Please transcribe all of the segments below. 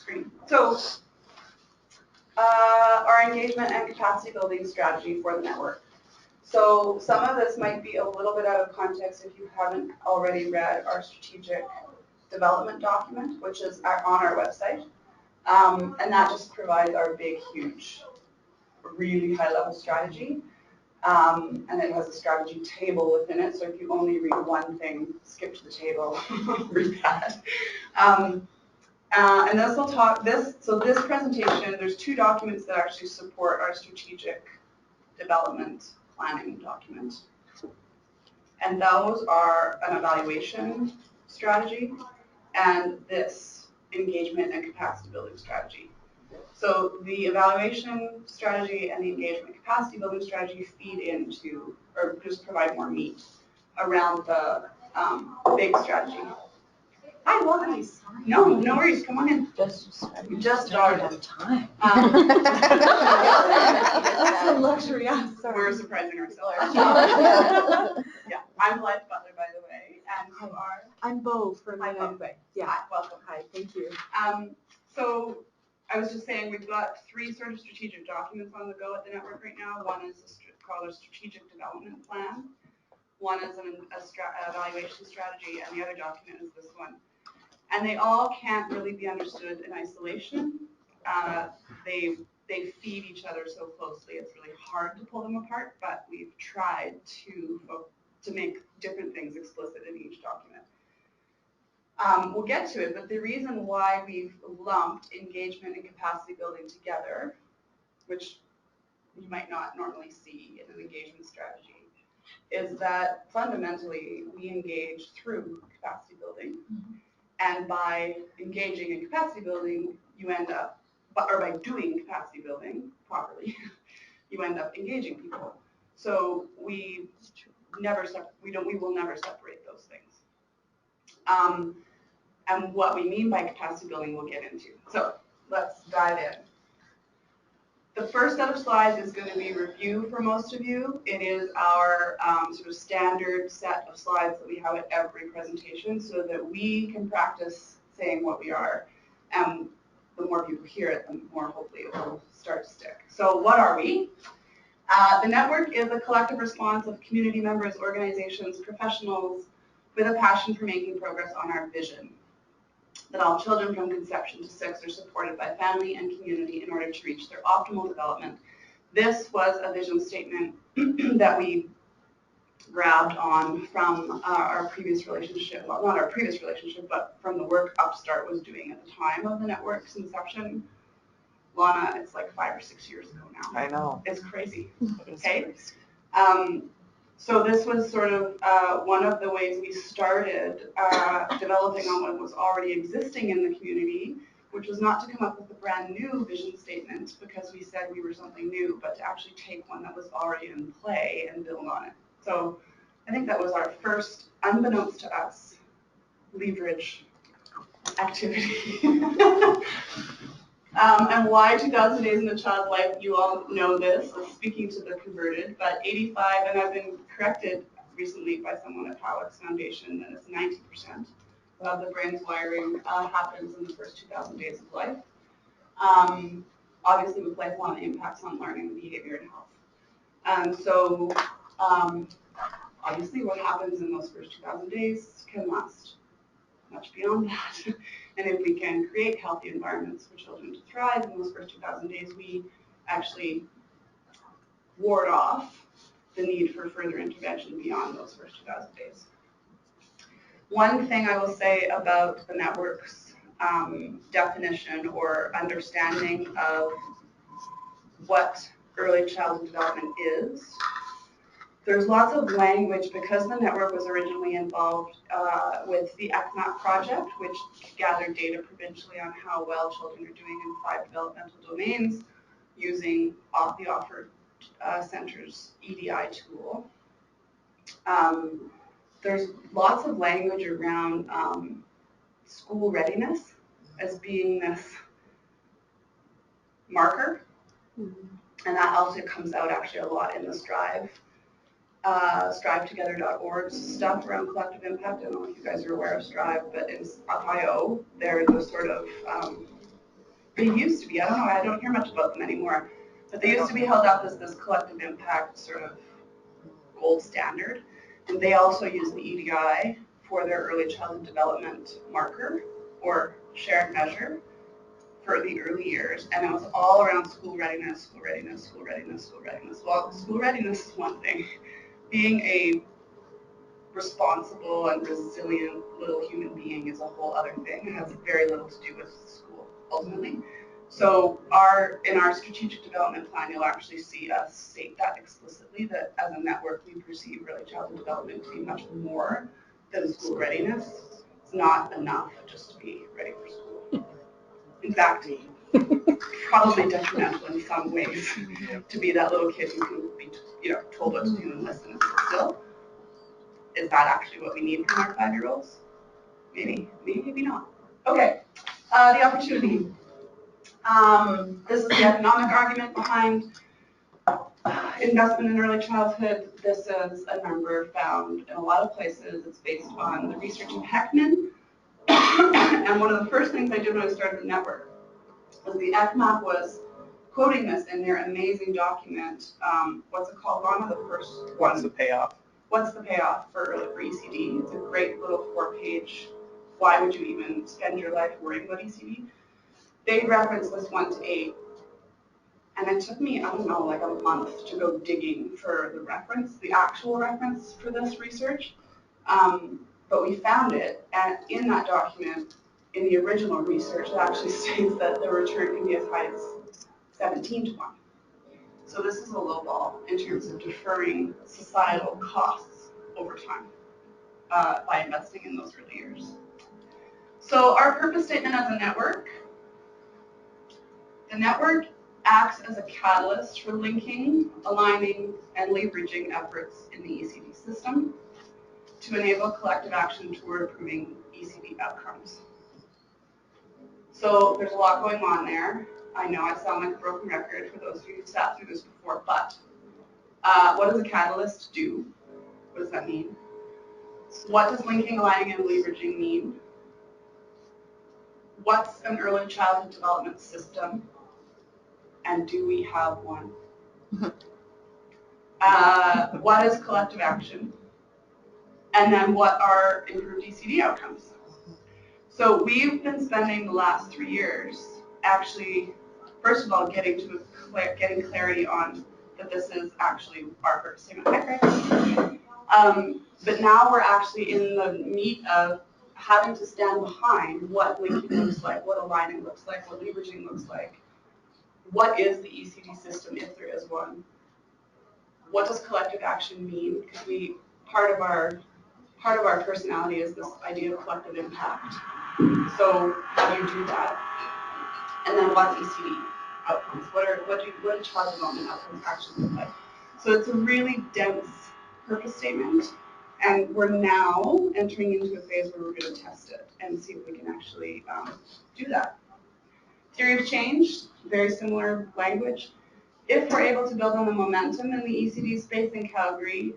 screen. So our engagement and capacity building strategy for the network. So some of this might be a little bit out of context if you haven't already read our strategic development document, which is on our website. And that just provides our big, huge, really high-level strategy. And it has a strategy table within it, so if you only read one thing, skip to the table, read that. And this will talk, so this presentation, there's two documents that actually support our strategic development planning document. And those are an evaluation strategy and this engagement and capacity building strategy. So the evaluation strategy and the engagement capacity building strategy feed into, or just provide more meat around the big strategy. Hi, welcome. No, no worries. Come on in. Just started on time. That's a luxury. I'm sorry. We're surprising ourselves. Yeah, I'm Blythe Butler, by the way, and you are? I'm Bo from Reactive. Yeah. Hi, welcome. Hi, thank you. So I was just saying we've got three sort of strategic documents on the go at the network right now. One is called a strategic development plan. One is an evaluation strategy, and the other document is this one. And they all can't really be understood in isolation. They feed each other so closely, it's really hard to pull them apart, but we've tried to make different things explicit in each document. We'll get to it, but the reason why we've lumped engagement and capacity building together, which you might not normally see in an engagement strategy, is that fundamentally we engage through capacity building. Mm-hmm. And by engaging in capacity building, you end up, or by doing capacity building properly, you end up engaging people. So we will never separate those things. And what we mean by capacity building we'll get into. So let's dive in. The first set of slides is going to be review for most of you. It is our sort of standard set of slides that we have at every presentation so that we can practice saying what we are. And the more people hear it, the more hopefully it will start to stick. So what are we? The network is a collective response of community members, organizations, professionals with a passion for making progress on our vision. That all children from conception to 6 are supported by family and community in order to reach their optimal development. This was a vision statement that we grabbed on from our previous relationship, well, not our previous relationship, but from the work Upstart was doing at the time of the network's inception. Lana, it's like 5 or 6 years ago now. I know. It's crazy. Okay. So this was sort of one of the ways we started developing on what was already existing in the community, which was not to come up with a brand new vision statement because we said we were something new, but to actually take one that was already in play and build on it. So I think that was our first, unbeknownst to us, leverage activity. And why 2,000 days in a child's life, you all know this, speaking to the converted, but 85, and I've been corrected recently by someone at Halleck's Foundation that it's 90% of the brain's wiring happens in the first 2,000 days of life. Obviously with lifelong impacts on learning, behavior, and health. So obviously what happens in those first 2,000 days can last much beyond that. And if we can create healthy environments for children to thrive in those first 2,000 days, we actually ward off the need for further intervention beyond those first 2,000 days. One thing I will say about the network's definition or understanding of what early childhood development is, there's lots of language because the network was originally involved with the ECMAP project, which gathered data provincially on how well children are doing in 5 developmental domains using the Offered Center's EDI tool. There's lots of language around school readiness as being this marker, and that also comes out actually a lot in the Strive. StriveTogether.org stuff around collective impact. I don't know if you guys are aware of Strive, but in .io, they're the sort of They used to be, I don't know, I don't hear much about them anymore, but they used to be held up as this collective impact sort of gold standard. And they also use the EDI for their early childhood development marker or shared measure for the early years. And it was all around school readiness, school readiness, school readiness, school readiness. Well, school readiness is one thing. Being a responsible and resilient little human being is a whole other thing. It has very little to do with school, ultimately. So in our strategic development plan, you'll actually see us state that explicitly, that as a network, we perceive early childhood development to be much more than school readiness. It's not enough just to be ready for school. In fact, probably detrimental in some ways to be that little kid who can be, told what to do and listen and sit still. Is that actually what we need from our 5-year-olds? Maybe, maybe not. Okay, the opportunity. This is the economic argument behind investment in early childhood. This is a number found in a lot of places. It's based on the research of Heckman. And one of the first things I did when I started the network was the ECMAP was quoting this in their amazing document. What's it called, Ron? The first one. What's the payoff? What's the payoff for ECD? It's a great little 4-page, why would you even spend your life worrying about ECD? They reference this 1 to 8. And it took me, I don't know, like a month to go digging for the reference, the actual reference for this research. But we found it, and in that document, in the original research, it actually states that the return can be as high as 17 to 1. So this is a low ball in terms of deferring societal costs over time by investing in those early years. So our purpose statement as a network, the network acts as a catalyst for linking, aligning, and leveraging efforts in the ECD system to enable collective action toward improving ECD outcomes. So there's a lot going on there. I know I sound like a broken record for those of you who sat through this before, but what does a catalyst do? What does that mean? What does linking, aligning, and leveraging mean? What's an early childhood development system? And do we have one? What is collective action? And then what are improved ECD outcomes? So we've been spending the last 3 years actually, first of all, getting clarity on that this is actually our purpose statement. But now we're actually in the meat of having to stand behind what linking looks like, what aligning looks like, what leveraging looks like. What is the ECD system, if there is one? What does collective action mean? Because part of our personality is this idea of collective impact. So how do you do that? And then what's ECD outcomes? What do child development outcomes actually look like? So it's a really dense purpose statement, and we're now entering into a phase where we're going to test it and see if we can actually do that. Theory of change, very similar language. If we're able to build on the momentum in the ECD space in Calgary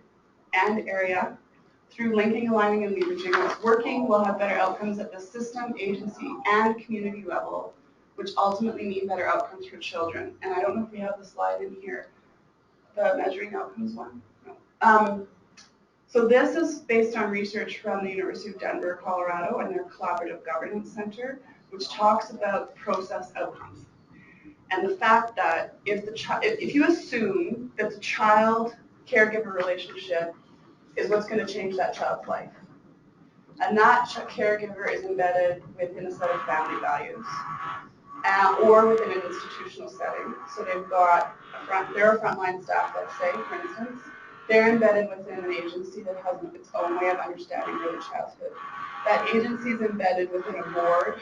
and area, through linking, aligning, and leveraging what's working, we'll have better outcomes at the system, agency, and community level, which ultimately mean better outcomes for children. And I don't know if we have the slide in here, the measuring outcomes one. No. So this is based on research from the University of Denver, Colorado, and their Collaborative Governance Center, which talks about process outcomes. And the fact that if you assume that the child-caregiver relationship is what's going to change that child's life, and that caregiver is embedded within a set of family values, or within an institutional setting. So they've got they're a frontline staff, let's say, for instance. They're embedded within an agency that has its own way of understanding early childhood. That agency is embedded within a board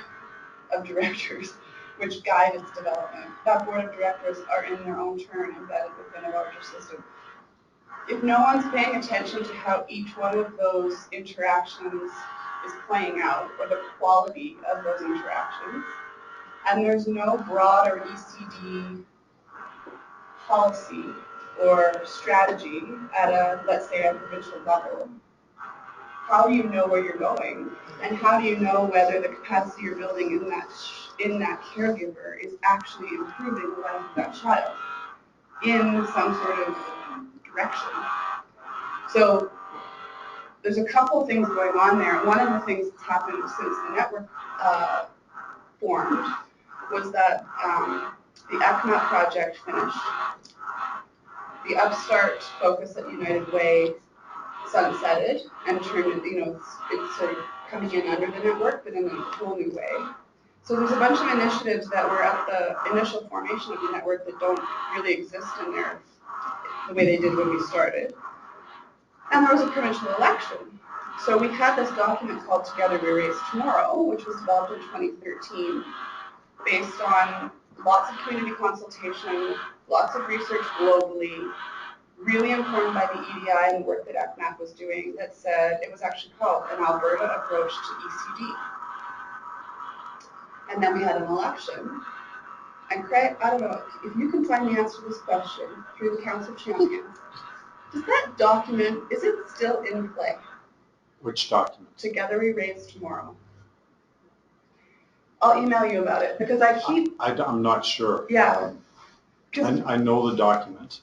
of directors which guide its development. That board of directors are in their own turn embedded within a larger system. If no one's paying attention to how each one of those interactions is playing out, or the quality of those interactions, and there's no broader ECD policy or strategy at let's say, a provincial level, how do you know where you're going? And how do you know whether the capacity you're building in that caregiver is actually improving the life of that child in some sort of direction? So there's a couple things going on there. One of the things that's happened since the network formed was that the BottomUp project finished. The upstart focus at United Way sunsetted and turned it, it's sort of coming in under the network, but in a whole new way. So there's a bunch of initiatives that were at the initial formation of the network that don't really exist in there the way they did when we started. And there was a provincial election. So we had this document called Together We Raise Tomorrow, which was developed in 2013, based on lots of community consultation, lots of research globally, really informed by the EDI and the work that ECMAC was doing, that said it was actually called an Alberta approach to ECD. And then we had an election. And Craig, I don't know, if you can find the answer to this question through the Council of Champions, does that document, is it still in play? Which document? Together We Raise Tomorrow. I'll email you about it because I keep... I'm not sure. Yeah. I know the document.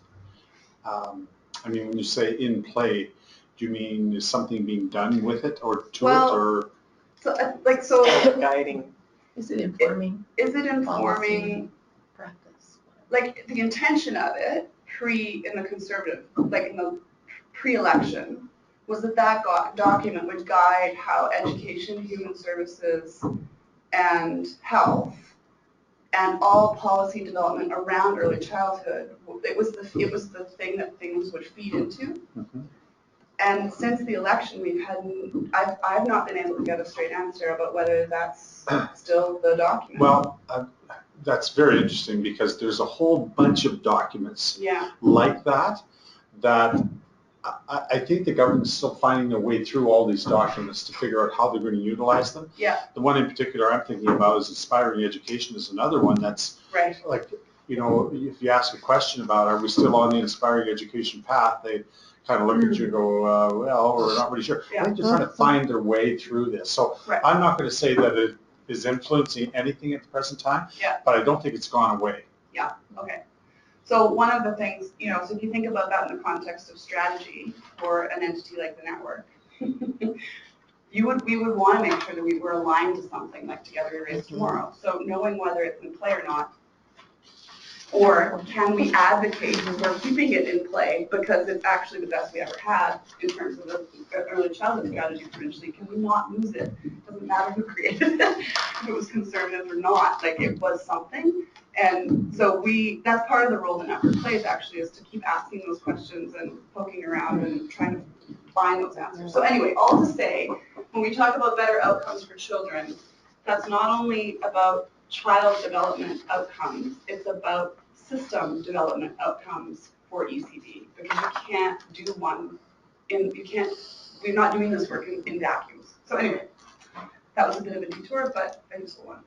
I mean, when you say in play, do you mean is something being done with it or to it, or? So guiding. Is it informing? Is it informing Practice? Like the intention of it in the conservative, like in the pre-election, was that document would guide how education, human services, and health, and all policy development around early childhood. It was the thing that things would feed into. Mm-hmm. And since the election, I've not been able to get a straight answer about whether that's still the document. Well, that's very interesting because there's a whole bunch of documents like that I think the government's still finding their way through all these documents to figure out how they're going to utilize them. Yeah. The one in particular I'm thinking about is Inspiring Education is another one that's right. Like, if you ask a question about are we still on the Inspiring Education path, they kind of look at you and go, well, we're not really sure. Yeah. I think they're trying to find their way through this. So I'm not going to say that it is influencing anything at the present time, but I don't think it's gone away. Yeah, okay. So one of the things, so if you think about that in the context of strategy for an entity like the network, we would want to make sure that we were aligned to something like Together We Raise Tomorrow. So knowing whether it's in play or not, or can we advocate for keeping it in play because it's actually the best we ever had in terms of the early childhood strategy provincially. Can we not lose it? It doesn't matter who created it, if it was conservative or not, like it was something. And so that's part of the role the network plays actually, is to keep asking those questions and poking around and trying to find those answers. So anyway, all to say, when we talk about better outcomes for children, that's not only about child development outcomes, it's about system development outcomes for ECD, because you can't do one we're not doing this work in vacuums. So anyway, that was a bit of a detour, but a useful one.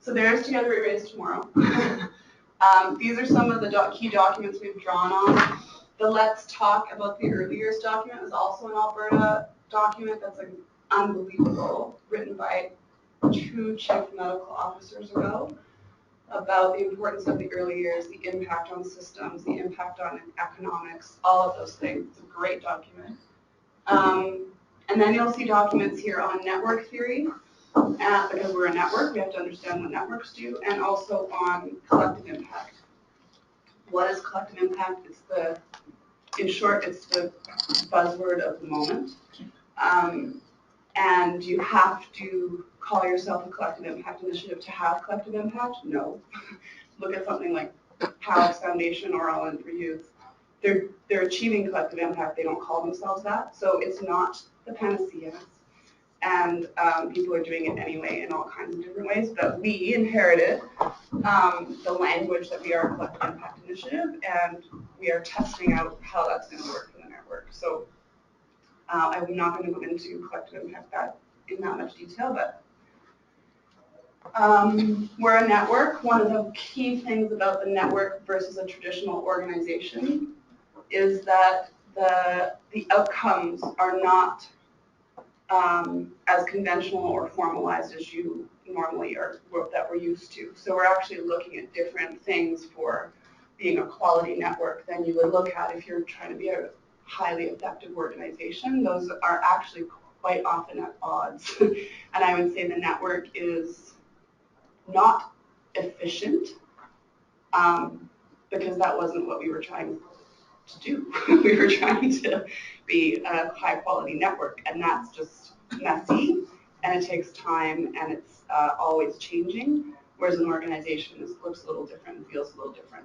So there's Together We Raise Tomorrow. These are some of the key documents we've drawn on. The Let's Talk About the Early Years document is also an Alberta document that's like unbelievable, written by 2 chief medical officers ago, about the importance of the early years, the impact on systems, the impact on economics, all of those things. It's a great document. And then you'll see documents here on network theory, because we're a network, we have to understand what networks do, and also on collective impact. What is collective impact? In short, it's the buzzword of the moment. And you have to call yourself a collective impact initiative to have collective impact? No. Look at something like Alex Foundation or All In for Youth. They're achieving collective impact. They don't call themselves that. So it's not the panacea. And people are doing it anyway in all kinds of different ways. But we inherited the language that we are a collective impact initiative, and we are testing out how that's going to work for the network. So I'm not going to go into collective impact in that much detail, but we're a network. One of the key things about the network versus a traditional organization is that the outcomes are not as conventional or formalized as you normally are, that we're used to. So we're actually looking at different things for being a quality network than you would look at if you're trying to be a highly effective organization. Those are actually quite often at odds. And I would say the network is not efficient because that wasn't what we were trying to do. We were trying to be a high quality network, and that's just messy, and it takes time, and it's always changing, whereas an organization looks a little different and feels a little different.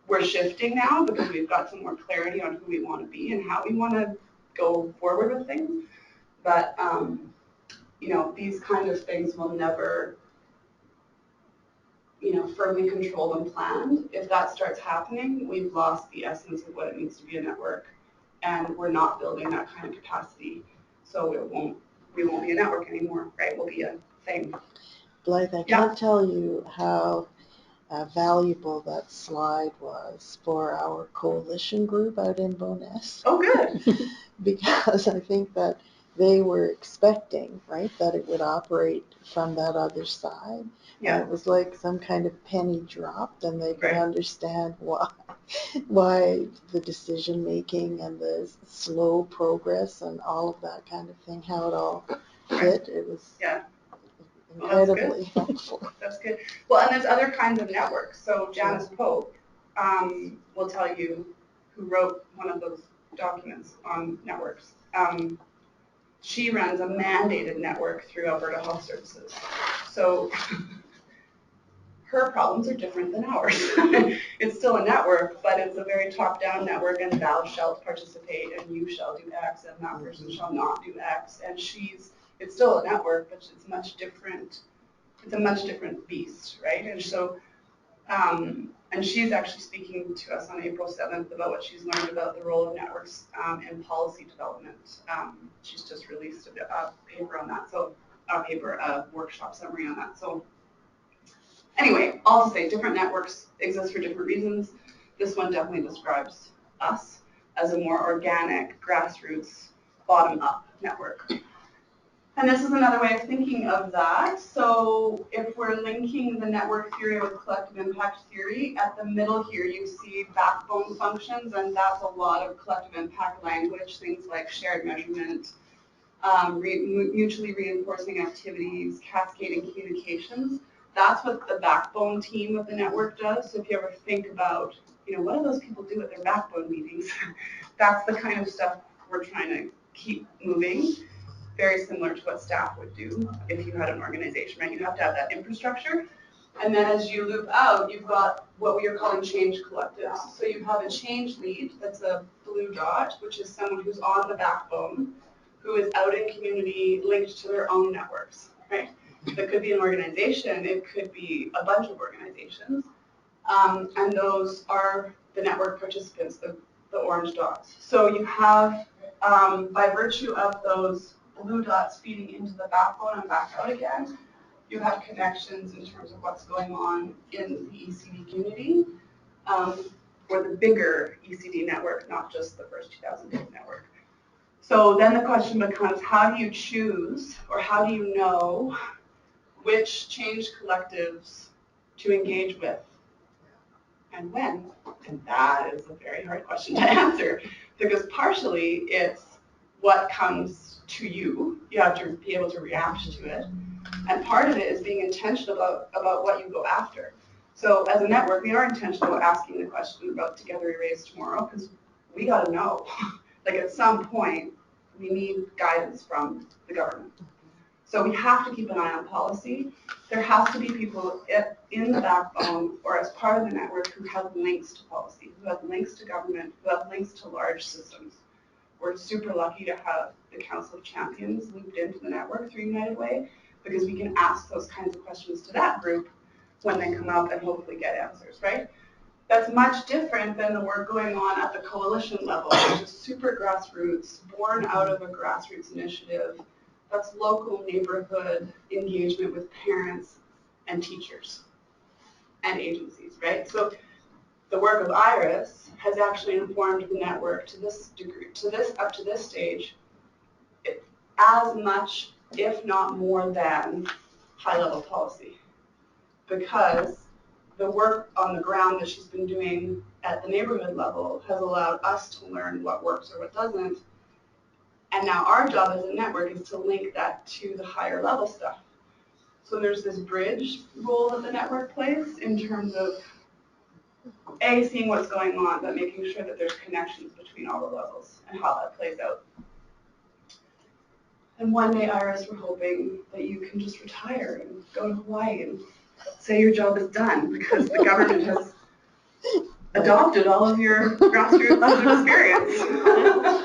We're shifting now because we've got some more clarity on who we want to be and how we want to go forward with things, but these kind of things will never firmly controlled and planned. If that starts happening, we've lost the essence of what it means to be a network, and we're not building that kind of capacity. So we won't be a network anymore, right? We'll be a thing. Blythe, I can't tell you how valuable that slide was for our coalition group out in Bowness. Oh, good. Because I think that they were expecting, right, that it would operate from that other side. Yeah. And it was like some kind of penny dropped, and they could Right. understand why the decision making and the slow progress and all of that kind of thing, how it all fit. It was incredibly helpful. That's good. Well, and there's other kinds of networks. So Janice Pope will tell you, who wrote one of those documents on networks. She runs a mandated network through Alberta Health Services. So her problems are different than ours. It's still a network, but it's a very top-down network, and thou shalt participate, and you shall do X, and that person shall not do X. And it's still a network, but it's much different. It's a much different beast, right? And so, and she's actually speaking to us on April 7th about what she's learned about the role of networks in policy development. She's just released a paper on that, so a workshop summary on that. So anyway, all to say, different networks exist for different reasons. This one definitely describes us as a more organic, grassroots, bottom-up network. And this is another way of thinking of that. So if we're linking the network theory with collective impact theory, at the middle here you see backbone functions, and that's a lot of collective impact language, things like shared measurement, mutually reinforcing activities, cascading communications. That's what the backbone team of the network does. So if you ever think about, what do those people do at their backbone meetings? That's the kind of stuff we're trying to keep moving. Very similar to what staff would do if you had an organization, right? You have to have that infrastructure. And then as you loop out, you've got what we are calling change collectives. So you have a change lead, that's a blue dot, which is someone who's on the backbone, who is out in community linked to their own networks, right? That could be an organization, it could be a bunch of organizations. And those are the network participants, the orange dots. So you have, by virtue of those blue dots feeding into the backbone and back out again, you have connections in terms of what's going on in the ECD community, or the bigger ECD network, not just the first 2000 days network. So then the question becomes, how do you choose, or how do you know which change collectives to engage with and when? And that is a very hard question to answer, because partially it's what comes to you. You have to be able to react to it. And part of it is being intentional about what you go after. So as a network, we are intentional about asking the question about Together Erase Tomorrow, because we got to know. Like at some point, we need guidance from the government. So we have to keep an eye on policy. There has to be people in the backbone or as part of the network who have links to policy, who have links to government, who have links to large systems. We're super lucky to have the Council of Champions looped into the network through United Way, because we can ask those kinds of questions to that group when they come up and hopefully get answers, right? That's much different than the work going on at the coalition level, which is super grassroots, born out of a grassroots initiative. That's local neighborhood engagement with parents and teachers and agencies, right? So the work of IRIS has actually informed the network to this degree, up to this stage, as much, if not more than, high-level policy. Because the work on the ground that she's been doing at the neighborhood level has allowed us to learn what works or what doesn't. And now our job as a network is to link that to the higher level stuff. So there's this bridge role that the network plays in terms of A, seeing what's going on, but making sure that there's connections between all the levels and how that plays out. And one day, Iris, we're hoping that you can just retire and go to Hawaii and say your job is done because the government has adopted all of your grassroots experience.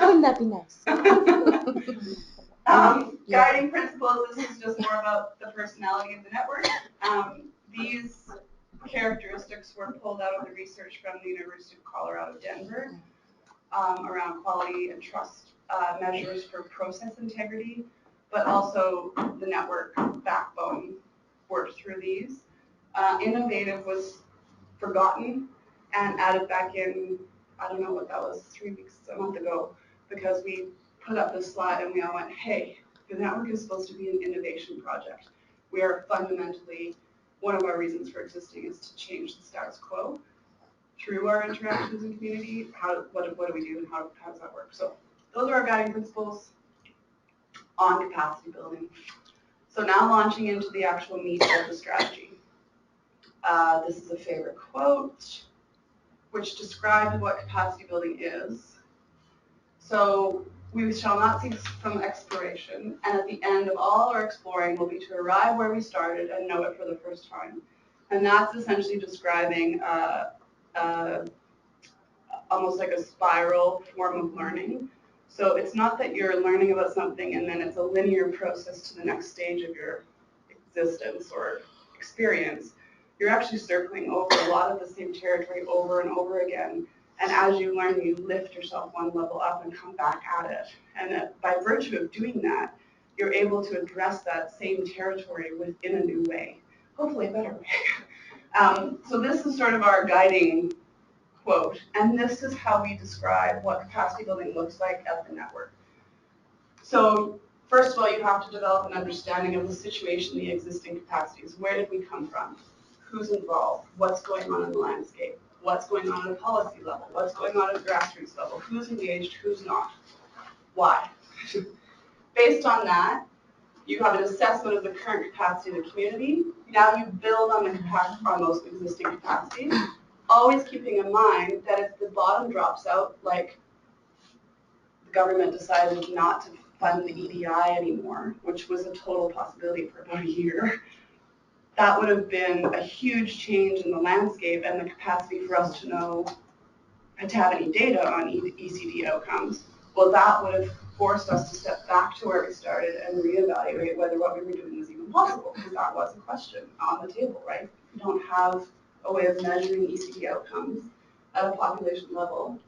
Wouldn't that be nice? Guiding principles, this is just more about the personality of the network. These characteristics were pulled out of the research from the University of Colorado, Denver, around quality and trust measures for process integrity, but also the network backbone worked through these. Innovative was forgotten and added back in, I don't know what that was, a month ago, because we put up this slide and we all went, hey, the network is supposed to be an innovation project. We are fundamentally, one of our reasons for existing is to change the status quo through our interactions in community. What do we do and how does that work? So those are our guiding principles on capacity building. So now launching into the actual meat of the strategy. This is a favorite quote, which describes what capacity building is. So we shall not cease from exploration, and at the end of all our exploring will be to arrive where we started and know it for the first time. And that's essentially describing almost like a spiral form of learning. So it's not that you're learning about something and then it's a linear process to the next stage of your existence or experience. You're actually circling over a lot of the same territory over and over again. And as you learn, you lift yourself one level up and come back at it. And by virtue of doing that, you're able to address that same territory within a new way, hopefully a better way. So this is sort of our guiding quote, and this is how we describe what capacity building looks like at the network. So first of all, you have to develop an understanding of the situation, the existing capacities. Where did we come from? Who's involved? What's going on in the landscape? What's going on at a policy level? What's going on at a grassroots level? Who's engaged? Who's not? Why? Based on that, you have an assessment of the current capacity of the community. Now you build on the capacity, on those existing capacities, always keeping in mind that if the bottom drops out, like the government decided not to fund the EDI anymore, which was a total possibility for about a year, that would have been a huge change in the landscape and the capacity for us to know, to have any data on ECD outcomes. Well, that would have forced us to step back to where we started and reevaluate whether what we were doing was even possible, because that was a question on the table, right? We don't have a way of measuring ECD outcomes at a population level.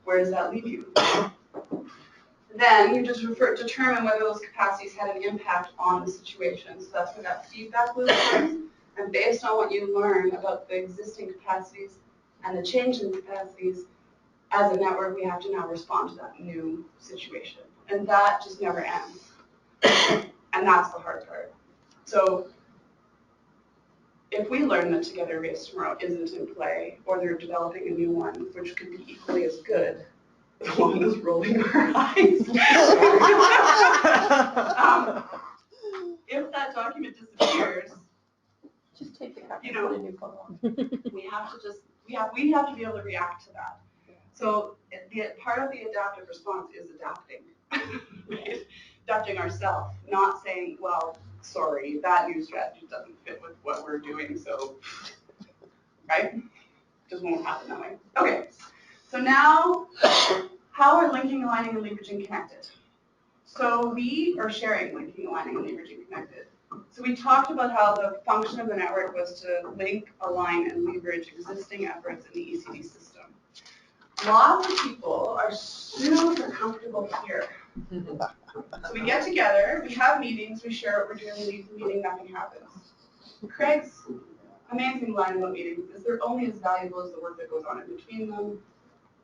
Where does that leave you? Then you just determine whether those capacities had an impact on the situation. So that's where that feedback loop comes. And based on what you learn about the existing capacities and the change in capacities, as a network, we have to now respond to that new situation. And that just never ends. And that's the hard part. So if we learn that Together Race Tomorrow isn't in play, or they're developing a new one, which could be equally as good, as long as rolling our eyes. If that document disappears, Just take the copy you know, and put a new photo on. we have to be able to react to that. So part of the adaptive response is adapting, right? Adapting ourselves, not saying, well, sorry, that new strategy doesn't fit with what we're doing, so, right? Just won't happen that way. Okay, so now, how are linking, aligning, and leveraging connected? So we are sharing linking, aligning, and leveraging connected. So we talked about how the function of the network was to link, align, and leverage existing efforts in the ECD system. Lots of people are super comfortable here. So we get together, we have meetings, we share what we're doing, we leave the meeting, nothing happens. Craig's amazing line about meetings is they're only as valuable as the work that goes on in between them,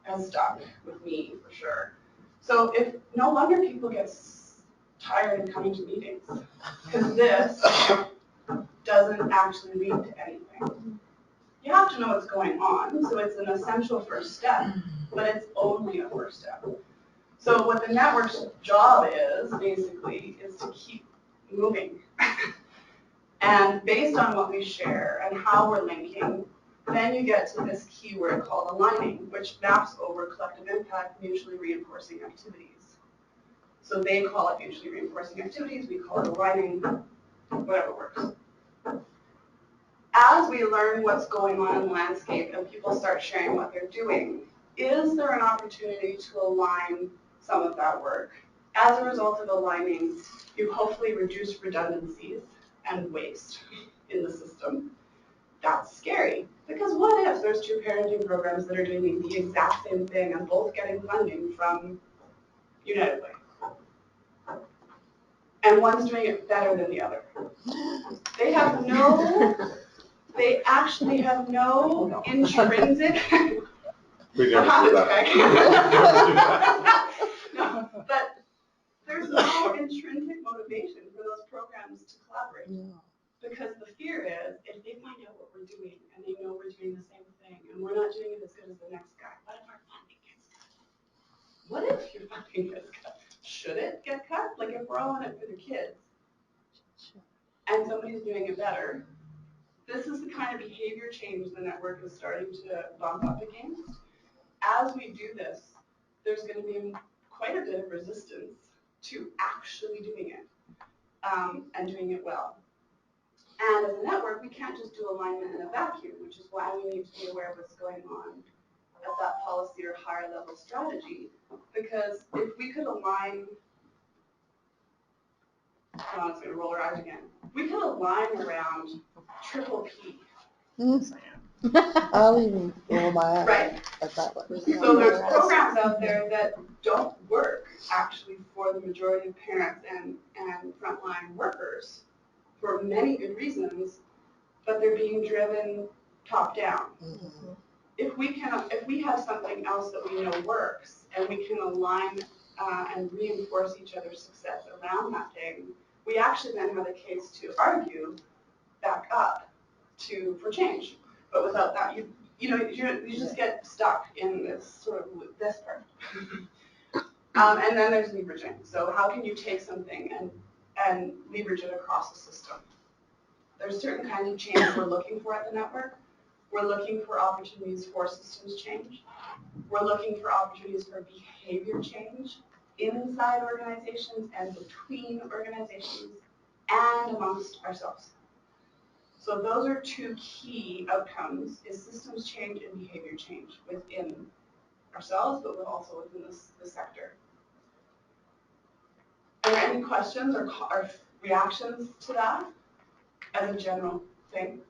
has stuck with me for sure. So if no wonder people get tired of coming to meetings. Because this doesn't actually lead to anything. You have to know what's going on, so it's an essential first step, but it's only a first step. So what the network's job is, basically, is to keep moving. And based on what we share and how we're linking, then you get to this keyword called aligning, which maps over collective impact, mutually reinforcing activities. So they call it mutually reinforcing activities, we call it aligning, whatever works. As we learn what's going on in the landscape and people start sharing what they're doing, is there an opportunity to align some of that work? As a result of aligning, you hopefully reduce redundancies and waste in the system. That's scary, because what if there's two parenting programs that are doing the exact same thing and both getting funding from United Way? And one's doing it better than the other. They actually have no intrinsic. We never do that. No, but there's no intrinsic motivation for those programs to collaborate. Yeah. Because the fear is, if they find out what we're doing and they know we're doing the same thing and we're not doing it as good as the next guy, what if our funding gets cut? What if your funding gets cut? Should it get cut? Like if we're all in it for the kids and somebody's doing it better, this is the kind of behavior change the network is starting to bump up against. As we do this, there's going to be quite a bit of resistance to actually doing it and doing it well. And as a network, we can't just do alignment in a vacuum, which is why we need to be aware of what's going on at that policy or higher level strategy. Because if we could align, I'm just going to roll our eyes again. We could align around triple P. I'll even roll my eyes Right. at that one. So there's programs out there that don't work actually for the majority of parents and frontline workers for many good reasons, but they're being driven top down. Mm-hmm. If we have something else that we know works and we can align and reinforce each other's success around that thing, we actually then have a case to argue back up for change. But without that, you just get stuck in this sort of this part. And then there's leveraging. So how can you take something and leverage it across the system? There's certain kinds of change we're looking for at the network. We're looking for opportunities for systems change. We're looking for opportunities for behavior change inside organizations and between organizations and amongst ourselves. So those are two key outcomes, is systems change and behavior change within ourselves, but also within the sector. Are there any questions or reactions to that as a general thing?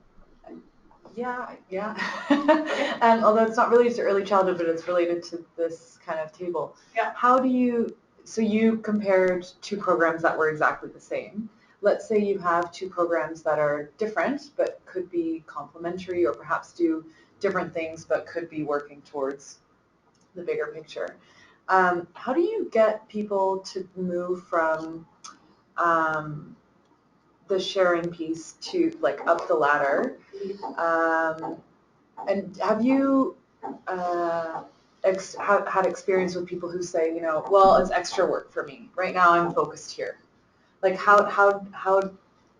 Yeah. And although it's not related to early childhood, but it's related to this kind of table. Yeah. So you compared two programs that were exactly the same. Let's say you have two programs that are different, but could be complementary or perhaps do different things, but could be working towards the bigger picture. How do you get people to move from the sharing piece to like up the ladder? And have you had experience with people who say, well, it's extra work for me. Right now I'm focused here. Like how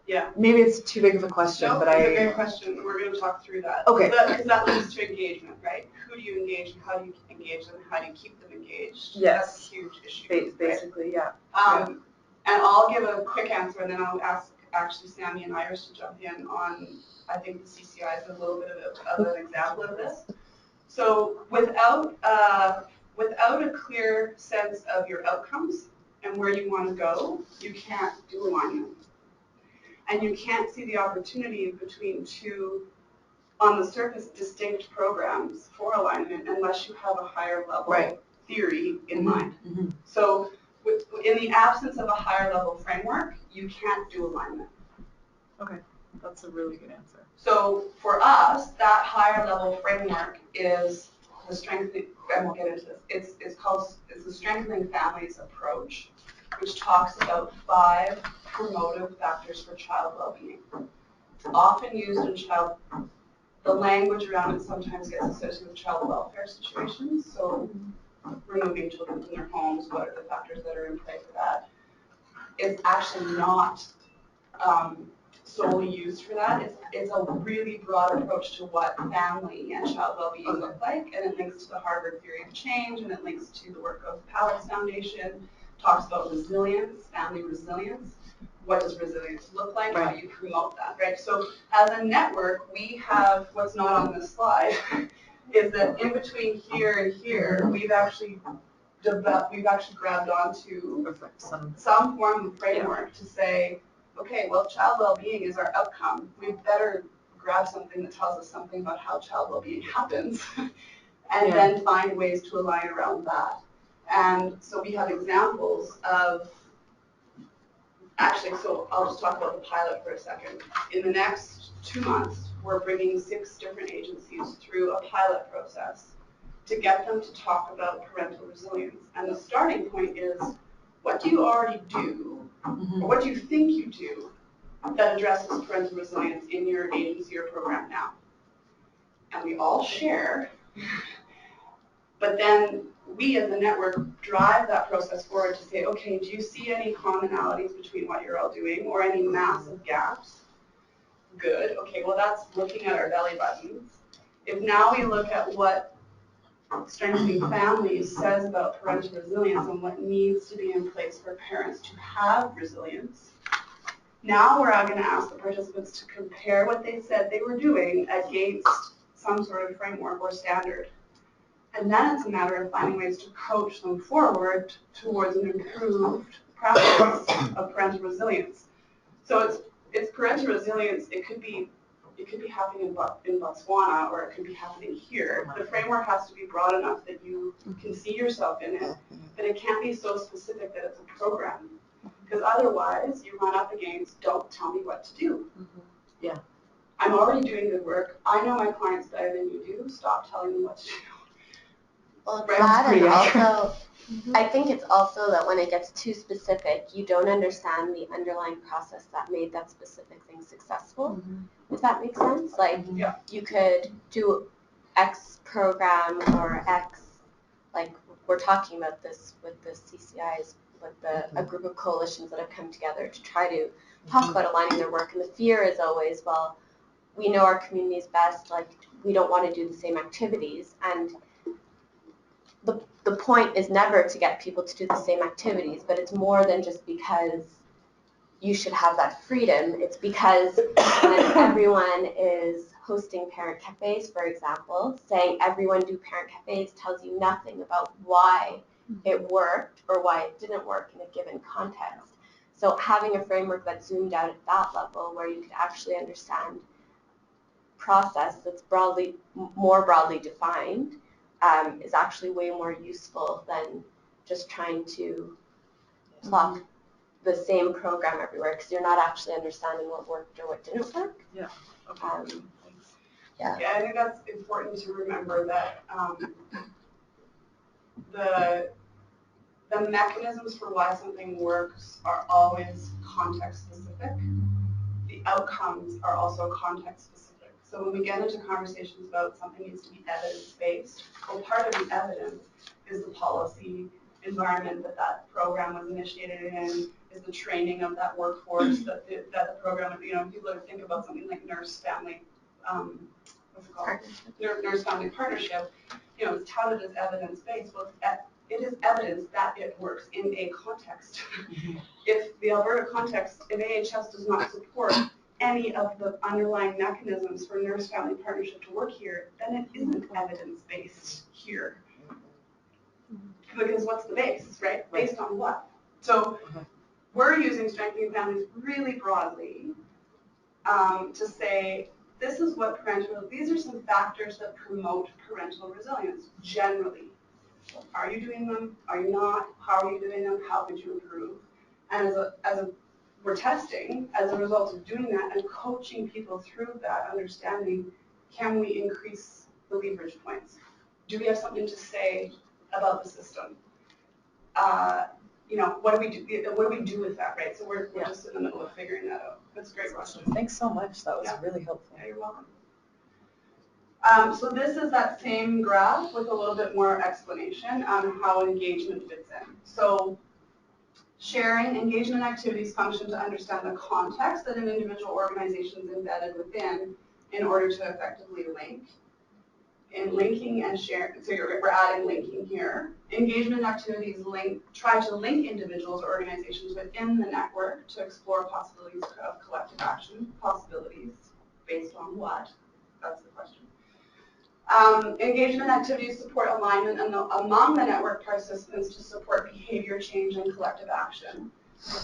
Yeah. Maybe it's too big of a question, No, but it's a great question. We're going to talk through that. Okay. Because that leads to engagement, right? Who do you engage and how do you engage them? How do you keep them engaged? Yes. That's a huge issue. Basically, right? yeah. And I'll give a quick answer, and then I'll ask actually Sami and Iris to jump in on, I think the CCI is a little bit of an example of this. So without a clear sense of your outcomes and where you want to go, you can't do alignment. And you can't see the opportunity between two, on the surface, distinct programs for alignment unless you have a higher level theory in mind. Mm-hmm. So in the absence of a higher level framework, you can't do alignment. Okay, that's a really good answer. So for us, that higher level framework is the strengthening, and we'll get into this, it's the strengthening families approach. which talks about 5 promotive factors for child well-being. It's often used in the language around it sometimes gets associated with child welfare situations, so removing children from their homes, what are the factors that are in play for that? It's actually not solely used for that. It's a really broad approach to what family and child well-being look like, and it links to the Harvard theory of change, and it links to the work of Pallett's Foundation, talks about resilience, family resilience. What does resilience look like? How do you promote that, right? So as a network, we have, what's not on this slide, is that in between here and here, we've actually grabbed onto some form of framework to say, okay, well, child well-being is our outcome. We better grab something that tells us something about how child well-being happens, and then find ways to align around that. And so we have examples of, actually, so I'll just talk about the pilot for a second. In the next 2 months, we're bringing 6 different agencies through a pilot process to get them to talk about parental resilience. And the starting point is, what do you already do, or what do you think you do, that addresses parental resilience in your agency or program now? And we all share, but then we as a network drive that process forward to say, okay, do you see any commonalities between what you're all doing or any massive gaps? Good. Okay, well, that's looking at our belly buttons. If now we look at what Strengthening Families says about parental resilience and what needs to be in place for parents to have resilience, now we're going to ask the participants to compare what they said they were doing against some sort of framework or standard. And then it's a matter of finding ways to coach them forward towards an improved practice of parental resilience. So it's parental resilience. It could be happening in Botswana, or it could be happening here. The framework has to be broad enough that you can see yourself in it, but it can't be so specific that it's a program. Because otherwise, you run up against, don't tell me what to do. Yeah. I'm already doing good work. I know my clients better than you do. Stop telling me what to do. Well, it's that, and also, I think it's also that when it gets too specific, you don't understand the underlying process that made that specific thing successful. If that makes sense? Like, you could do X program or X, like we're talking about this with the CCIs, with a group of coalitions that have come together to try to talk about aligning their work. And the fear is always, well, we know our communities best, like we don't want to do the same activities. And the point is never to get people to do the same activities, but it's more than just because you should have that freedom. It's because when everyone is hosting parent cafes, for example, saying everyone do parent cafes tells you nothing about why it worked or why it didn't work in a given context. So having a framework that zoomed out at that level where you could actually understand process that's more broadly defined is actually way more useful than just trying to plop the same program everywhere, because you're not actually understanding what worked or what didn't work. Yeah. Okay. Yeah, I think that's important to remember that the mechanisms for why something works are always context specific. The outcomes are also context specific. So when we get into conversations about something needs to be evidence-based, well, part of the evidence is the policy environment that program was initiated in, is the training of that workforce that the program, people think about something like nurse-family, what's it called? Nurse-family partnership, it's touted as evidence-based. Well, it is evidence that it works in a context. If the Alberta context, if AHS does not support any of the underlying mechanisms for nurse-family partnership to work here, then it isn't evidence-based here. Because what's the basis, right? Based on what? So we're using Strengthening Families really broadly to say, this is what these are some factors that promote parental resilience, generally. Are you doing them? Are you not? How are you doing them? How could you improve? And we're testing, as a result of doing that and coaching people through that understanding, can we increase the leverage points? Do we have something to say about the system? what do we do with that, right? So we're just in the middle of figuring that out. That's a great question. Thanks so much. That was really helpful. Yeah, you're welcome. So this is that same graph with a little bit more explanation on how engagement fits in. So sharing engagement activities function to understand the context that an individual organization is embedded within in order to effectively link. In linking and sharing, so we're adding linking here. Engagement activities try to link individuals or organizations within the network to explore possibilities of collective action. Possibilities based on what? That's the question. Engagement activities support alignment among the network participants to support behavior change and collective action.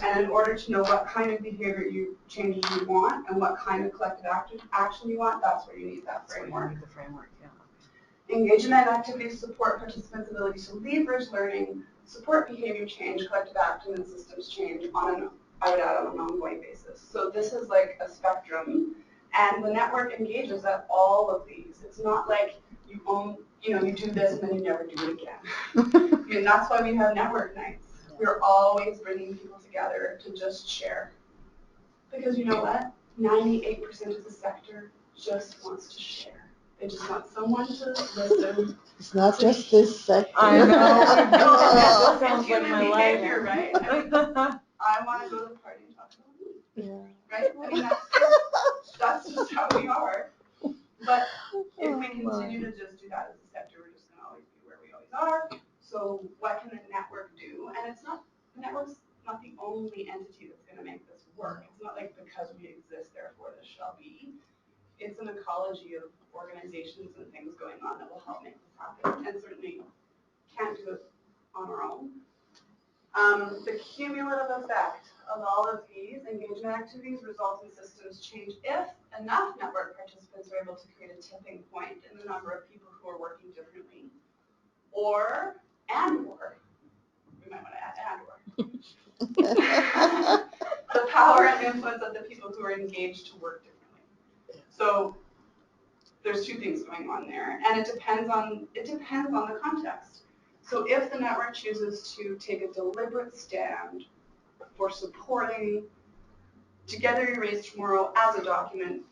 And in order to know what kind of behavior changes you want and what kind of collective action you want, that's where you need that framework. The framework, yeah. Engagement activities support participants' ability to leverage learning, support behavior change, collective action, and systems change on an ongoing basis. So this is like a spectrum, and the network engages at all of these. It's not like you do this and then you never do it again. And that's why we have network nights. We're always bringing people together to just share. Because you know what? 98% of the sector just wants to share. They just want someone to listen. It's not just this sector. I know. It's human behavior, right? I mean, I want to go to the party and talk about me. Yeah. Right? I mean, that's just how we are. But if we continue to just do that as a sector, we're just going to always be where we always are. So what can the network do? And the network's not the only entity that's going to make this work. It's not like because we exist, therefore this shall be. It's an ecology of organizations and things going on that will help make this happen, and certainly can't do it on our own. The cumulative effect of all of these engagement activities results in systems change if enough network participants are able to create a tipping point in the number of people who are working differently, or, we might want to add the power and influence of the people who are engaged to work differently. So there's two things going on there, and it depends on the context. So if the network chooses to take a deliberate stand for supporting Together Erase Tomorrow as a document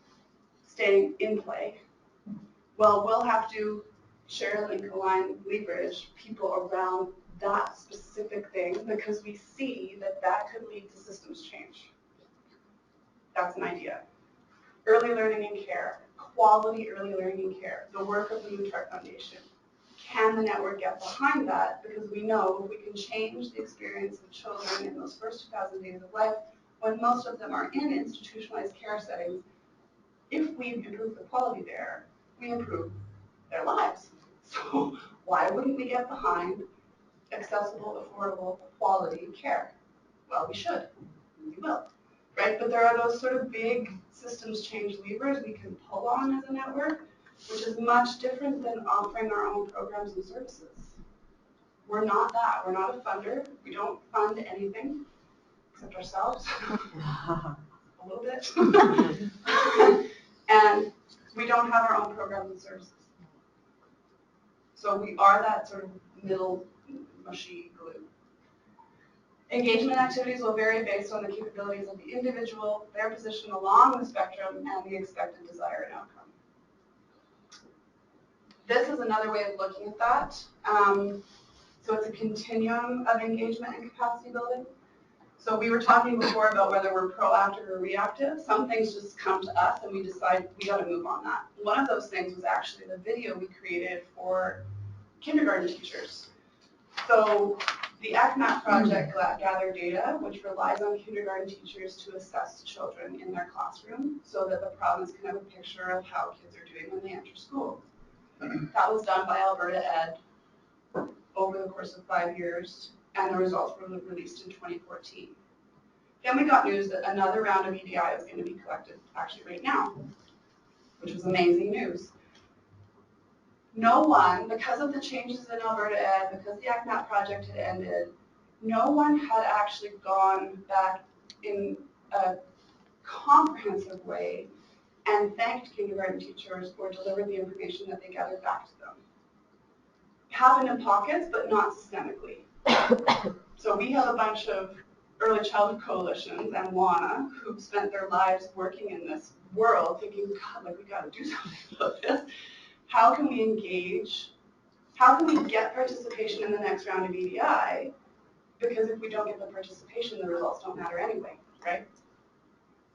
staying in play, well, we'll have to share, link, align, leverage people around that specific thing because we see that could lead to systems change. That's an idea. Early learning and care, quality early learning and care, the work of the Muttart Foundation. Can the network get behind that? Because we know if we can change the experience of children in those first 2,000 days of life, when most of them are in institutionalized care settings, if we improve the quality there, we improve their lives. So why wouldn't we get behind accessible, affordable, quality care? Well, we should. We will. Right? But there are those sort of big systems change levers we can pull on as a network, which is much different than offering our own programs and services. We're not that. We're not a funder. We don't fund anything except ourselves. A little bit. And we don't have our own programs and services. So we are that sort of middle mushy glue. Engagement activities will vary based on the capabilities of the individual, their position along the spectrum, and the expected desired outcome. This is another way of looking at that. So it's a continuum of engagement and capacity building. So we were talking before about whether we're proactive or reactive. Some things just come to us and we decide we got to move on that. One of those things was actually the video we created for kindergarten teachers. So the ECMAT project gathered data, which relies on kindergarten teachers to assess children in their classroom so that the province can have a picture of how kids are doing when they enter school. That was done by Alberta Ed over the course of 5 years, and the results were released in 2014. Then we got news that another round of EDI is going to be collected actually right now, which was amazing news. No one, because of the changes in Alberta Ed, because the ECMAT project had ended, no one had actually gone back in a comprehensive way and thanked kindergarten teachers or delivered the information that they gathered back to them. Happened in pockets, but not systemically. So we have a bunch of early childhood coalitions and WANA who've spent their lives working in this world thinking, God, like we got to do something about this. How can we engage? How can we get participation in the next round of EDI? Because if we don't get the participation, the results don't matter anyway, right?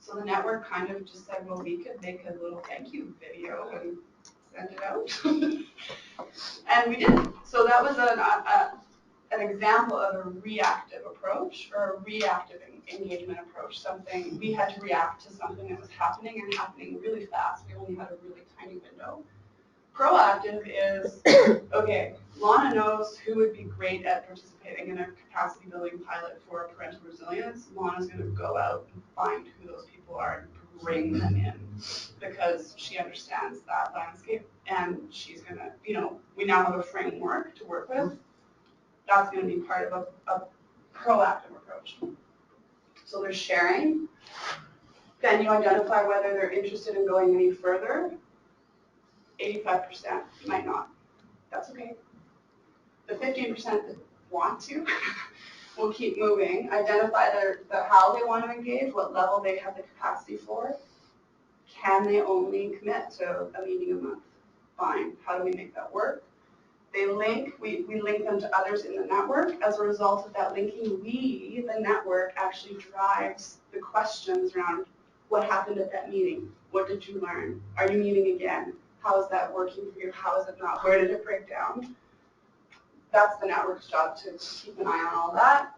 So the network kind of just said, well, we could make a little thank you video and send it out. And we did. So that was an example of a reactive approach or a reactive engagement approach. Something we had to react to something that was happening and happening really fast. We only had a really tiny window. Proactive is, okay, Lana knows who would be great at participating in a capacity building pilot for parental resilience. Lana's going to go out and find who those people are and bring them in because she understands that landscape and she's going to, we now have a framework to work with. That's going to be part of a proactive approach. So there's sharing. Then you identify whether they're interested in going any further. 85% might not. That's okay. The 15% that want to will keep moving. Identify how they want to engage, what level they have the capacity for. Can they only commit to a meeting a month? Fine. How do we make that work? They link, we link them to others in the network. As a result of that linking, the network, actually drives the questions around what happened at that meeting. What did you learn? Are you meeting again? How is that working for you? How is it not? Where did it break down? That's the network's job to keep an eye on all that.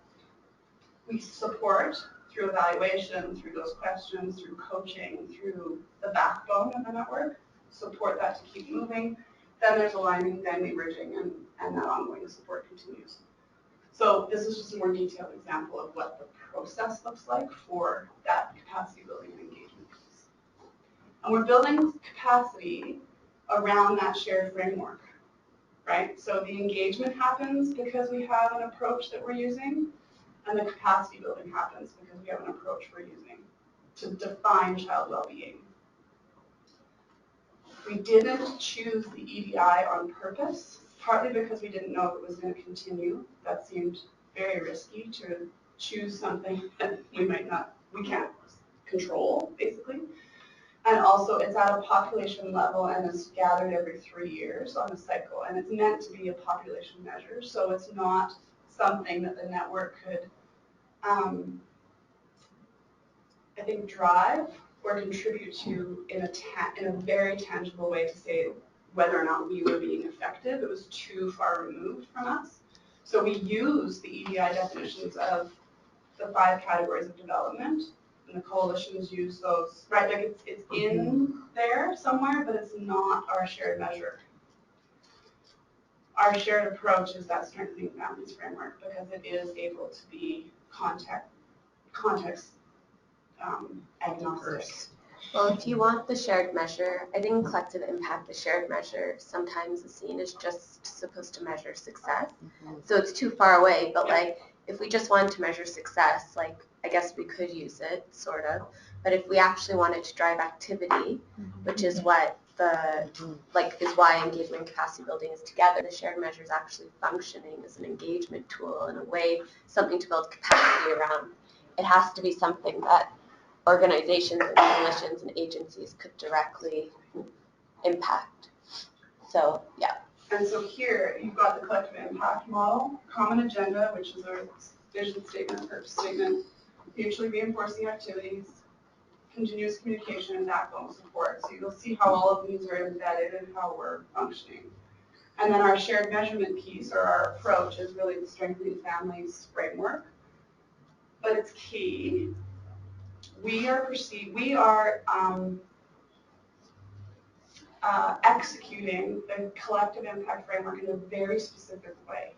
We support through evaluation, through those questions, through coaching, through the backbone of the network, support that to keep moving. Then there's aligning, then we bridging, and that ongoing support continues. So this is just a more detailed example of what the process looks like for that capacity building and engagement piece. And we're building capacity around that shared framework, right? So the engagement happens because we have an approach that we're using, and the capacity building happens because we have an approach we're using to define child well-being. We didn't choose the EDI on purpose, partly because we didn't know if it was going to continue. That seemed very risky to choose something that we can't control, basically. And also, it's at a population level and it's gathered every 3 years on a cycle, and it's meant to be a population measure, so it's not something that the network could, I think, drive or contribute to in a very tangible way to say whether or not we were being effective. It was too far removed from us. So we use the EDI definitions of the 5 categories of development, and the coalitions use those, right? Like it's in there somewhere, but it's not our shared measure. Our shared approach is that strengthening families framework because it is able to be context agnostic. Well, if you want the shared measure, I think collective impact, the shared measure, sometimes is seen as just supposed to measure success. So it's too far away, but like if we just wanted to measure success, like I guess we could use it, sort of. But if we actually wanted to drive activity, which is what is why engagement and capacity building is together, the shared measure is actually functioning as an engagement tool in a way, something to build capacity around. It has to be something that organizations and coalitions and agencies could directly impact. So, yeah. And so here, you've got the collective impact model, common agenda, which is our vision statement, purpose statement, mutually reinforcing activities, continuous communication, and backbone support. So you'll see how all of these are embedded in how we're functioning. And then our shared measurement piece, or our approach, is really the strengthening families framework. But it's key. We are executing the collective impact framework in a very specific way.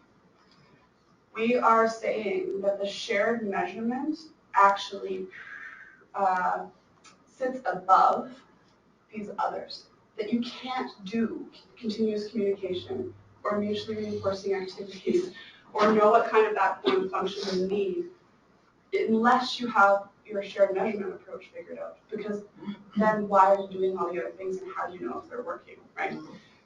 We are saying that the shared measurement actually sits above these others, that you can't do continuous communication or mutually reinforcing activities or know what kind of backbone function you need unless you have your shared measurement approach figured out, because then why are you doing all the other things and how do you know if they're working, right?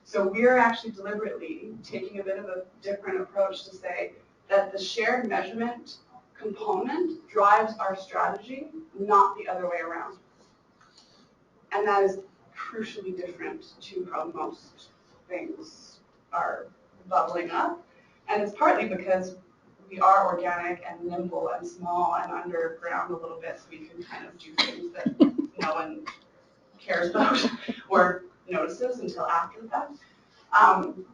So we're actually deliberately taking a bit of a different approach to say that the shared measurement component drives our strategy, not the other way around. And that is crucially different to how most things are bubbling up. And it's partly because we are organic and nimble and small and underground a little bit, so we can kind of do things that no one cares about or notices until after the fact.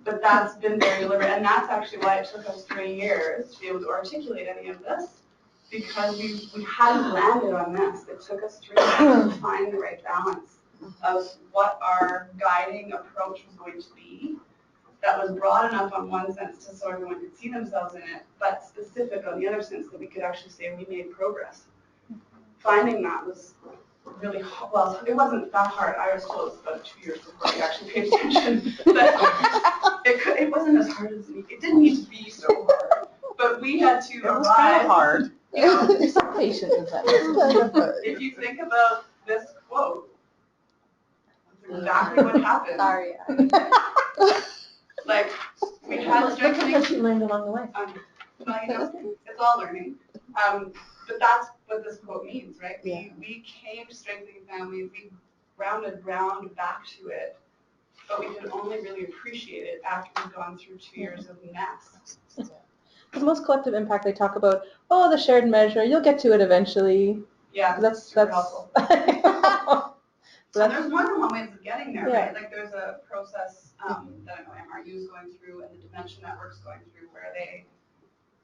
But that's been very deliberate, and that's actually why it took us 3 years to be able to articulate any of this, because we hadn't landed on this. It took us 3 years to find the right balance of what our guiding approach was going to be that was broad enough on one sense so everyone could see themselves in it, but specific on the other sense that we could actually say we made progress. Finding that was really hard. Well, it wasn't that hard. I was told it was about 2 years before we actually paid attention. But it wasn't as hard as it didn't need to be so hard. But we had to arrive. It was kind of hard. You know, There's some patience in that. It's kind of hard. If you think about this quote, that's exactly what happened. Sorry. Like, we had to start What you learned along the way. Well, you know, it's all learning. But that's what this quote means, right? Yeah. We came to Strengthening Families, we rounded back to it, but we could only really appreciate it after we've gone through 2 years of mess. Because most collective impact, they talk about, oh, the shared measure, you'll get to it eventually. Yeah, That's super helpful. So And there's more than one way of getting there, Yeah. right? Like there's a process that I know MRU is going through and the Dimension Network's going through where they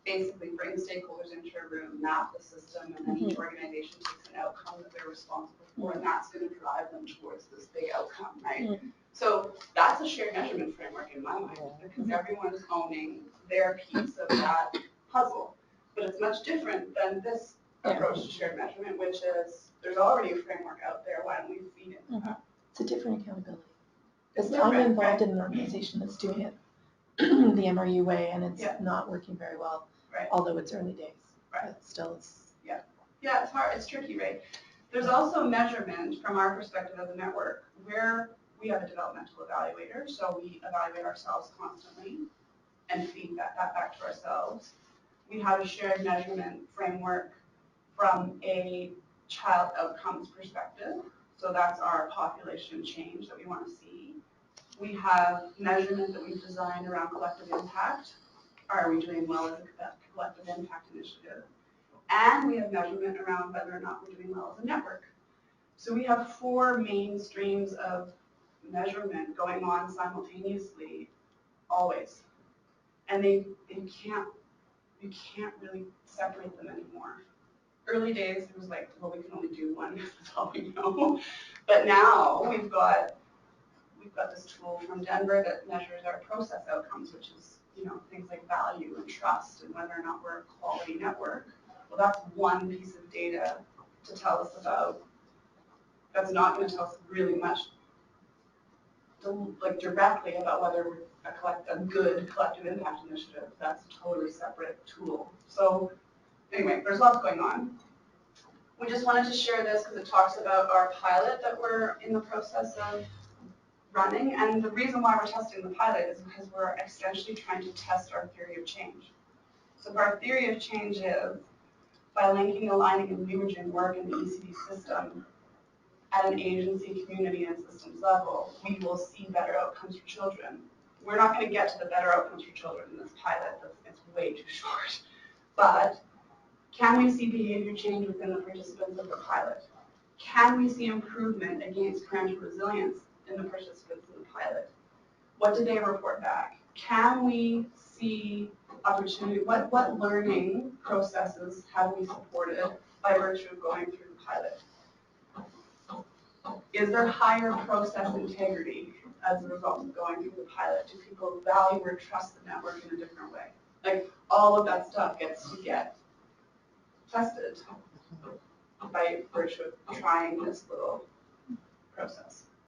basically bring stakeholders into a room, map the system, and then each organization takes an outcome that they're responsible for, and that's going to drive them towards this big outcome, right? So that's a shared measurement framework in my mind, because everyone's owning their piece of that puzzle. But it's much different than this approach to shared measurement, which is there's already a framework out there, why don't we feed into that? It's a different accountability. It's Because I'm different, involved right? in an organization that's doing it the MRU way, and it's not working very well, Right. although it's early days. Right. But still, it's Yeah, it's hard, it's tricky, right? There's also measurement from our perspective as a network where we have a developmental evaluator, so we evaluate ourselves constantly and feed that back to ourselves. We have a shared measurement framework from a child outcomes perspective, so that's our population change that we want to see. We have measurement that we've designed around collective impact. Are we doing well as a collective impact initiative? And we have measurement around whether or not we're doing well as a network. So we have 4 main streams of measurement going on simultaneously, always. And you can't really separate them anymore. Early days, it was like, well, we can only do one because that's all we know. But now we've got this tool from Denver that measures our process outcomes, which is, things like value and trust and whether or not we're a quality network. Well, that's one piece of data to tell us about. That's not going to tell us really much, directly about whether we're a good collective impact initiative. That's a totally separate tool. So anyway, there's lots going on. We just wanted to share this because it talks about our pilot that we're in the process of running. And the reason why we're testing the pilot is because we're essentially trying to test our theory of change. So our theory of change is by linking, aligning, and leveraging work in the ECD system at an agency, community, and systems level, we will see better outcomes for children. We're not going to get to the better outcomes for children in this pilot. It's way too short. But can we see behavior change within the participants of the pilot? Can we see improvement against parental resilience in the participants in the pilot? What did they report back? Can we see opportunity? What learning processes have we supported by virtue of going through the pilot? Is there higher process integrity as a result of going through the pilot? Do people value or trust the network in a different way? Like, all of that stuff gets to get tested by virtue of trying this little process.